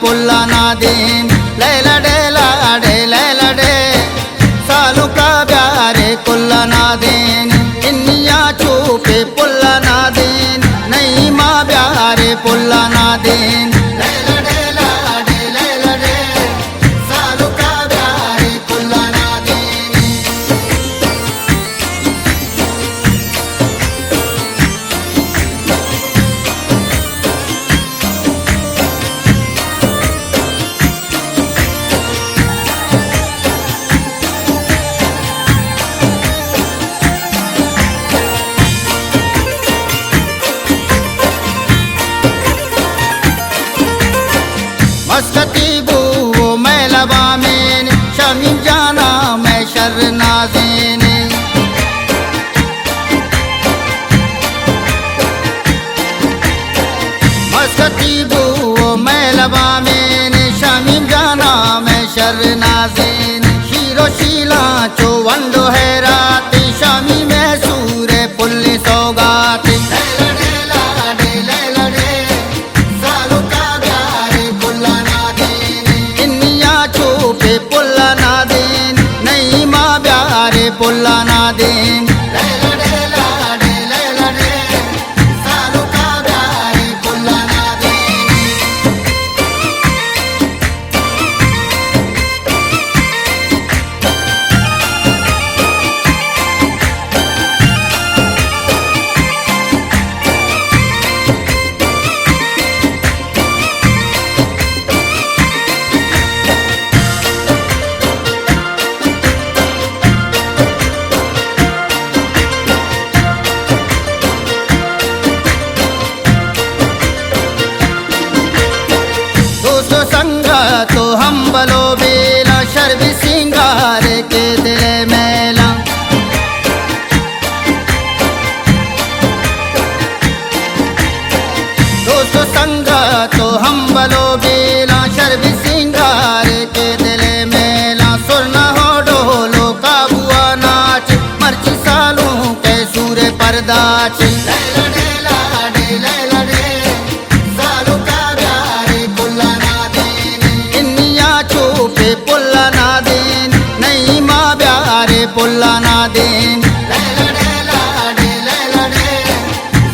पुल्ला ना दिन लैला डेला day Laila day सालू का प्यारे पुल्ला ना दिन इन्निया छुपे पुल्ला ना दिन नहीं माँ प्यारे पुल्ला ना दिन लैला डेला डे लैला डे सालू का प्यारे पुल्ला ना दिन। मस्कती बू मैं लबा में शमीम जाना मैं शर नाज़ेन मस्कती बू मैं लबा में शमीम जाना मैं शर नाज़ेन शीरो शीला चो वंडो है रात शमी में सूरे पुल्ली सौगात पुल्ला ना दिन नहीं माँ प्यारे पुल्ला ना दिन लैला डेला डे लैला डे सालू का प्यारे पुल्ला ना दिन। तो हम बलो बेला शर्बी सिंगार के दिल मेला दोस्तों संग तो हम बलो बेला शर्बी सिंगार के दिल मेला सुरना हो डोलो का बुआ नाच मर्ची सालों के सूरे परदाच लैला डेला डे लैला डे सालू का प्यारे पुल्ला ना छुपे पुल्ला ना दिन नहीं माँ प्यारे पुल्ला ना दिन लैला डेला डे लैला डे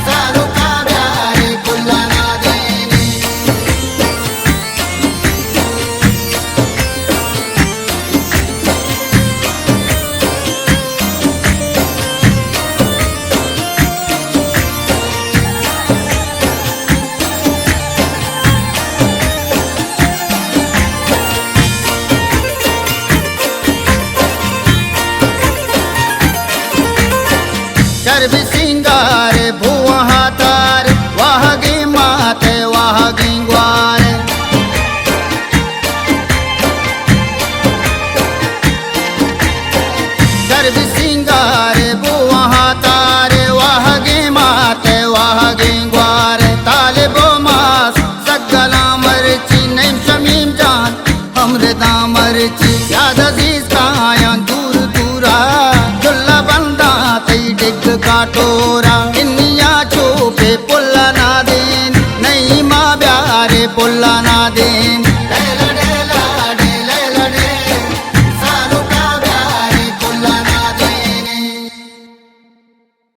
सालू का प्यारे पुल्ला ना दिन। शर्बी सिंगार भुआ हातार वाहगी माते वाहगी ग्वार शर्बी सिंगार भुआ हातार वाहगी माते वाहगी ग्वार तालिबो मास सगला मरची नहीं शमीम जान हमरे दामरची याद